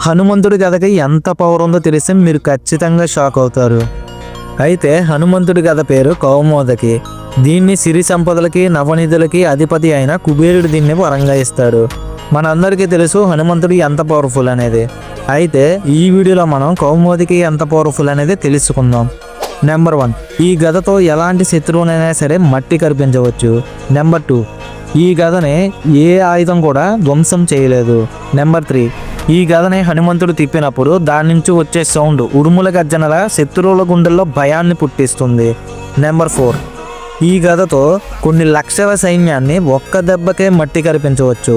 హనుమంతుడి గదకి ఎంత పవర్ ఉందో తెలిస్తే మీరు ఖచ్చితంగా షాక్ అవుతారు. అయితే హనుమంతుడి గద పేరు కౌమోదకి. దీన్ని సిరి సంపదలకి నవనిధులకి అధిపతి అయిన కుబేరుడు దీన్ని వరంగా ఇస్తాడు. మనందరికీ తెలుసు హనుమంతుడు ఎంత పవర్ఫుల్ అనేది. అయితే ఈ వీడియోలో మనం కౌమోదకి ఎంత పవర్ఫుల్ అనేది తెలుసుకుందాం. నెంబర్ 1, ఈ గదతో ఎలాంటి శత్రువునైనా సరే మట్టి కరిపించవచ్చు. నెంబర్ 2, ఈ గదని ఏ ఆయుధం కూడా ధ్వంసం చేయలేదు. నెంబర్ 3, ఈ గదని హనుమంతుడు తిప్పినప్పుడు దాని నుంచి వచ్చే సౌండ్ ఉరుముల గర్జనల శత్రువుల గుండెల్లో భయాన్ని పుట్టిస్తుంది. నెంబర్ 4, ఈ గదతో కొన్ని లక్షల సైన్యాన్ని ఒక్క దెబ్బకే మట్టి కరిపించవచ్చు.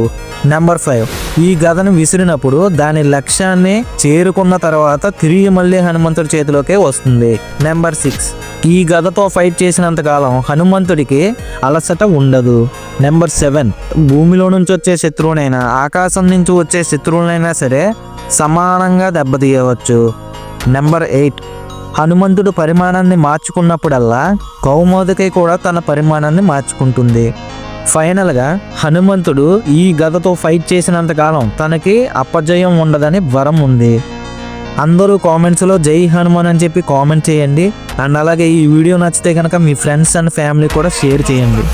నెంబర్ 5, ఈ గదను విసిరినప్పుడు దాని లక్ష్యాన్ని చేరుకున్న తర్వాత తిరిగి మళ్ళీ హనుమంతుడి చేతిలోకే వస్తుంది. నెంబర్ 6, ఈ గదతో ఫైట్ చేసినంత కాలం హనుమంతుడికి అలసట ఉండదు. నెంబర్ 7, భూమిలో నుంచి వచ్చే శత్రువునైనా ఆకాశం నుంచి వచ్చే శత్రువునైనా సరే సమానంగా దెబ్బతీయవచ్చు. నెంబర్ 8, హనుమంతుడు పరిమాణాన్ని మార్చుకున్నప్పుడల్లా కౌమోదకి కూడా తన పరిమాణాన్ని మార్చుకుంటుంది. ఫైనల్గా హనుమంతుడు ఈ గదతో ఫైట్ చేసినంత కాలం తనకి అపజయం ఉండదని వరం ఉంది. అందరూ కామెంట్స్లో జై హనుమాన్ అని చెప్పి కామెంట్ చేయండి. అండ్ అలాగే ఈ వీడియో నచ్చితే కనుక మీ ఫ్రెండ్స్ అండ్ ఫ్యామిలీ కూడా షేర్ చేయండి.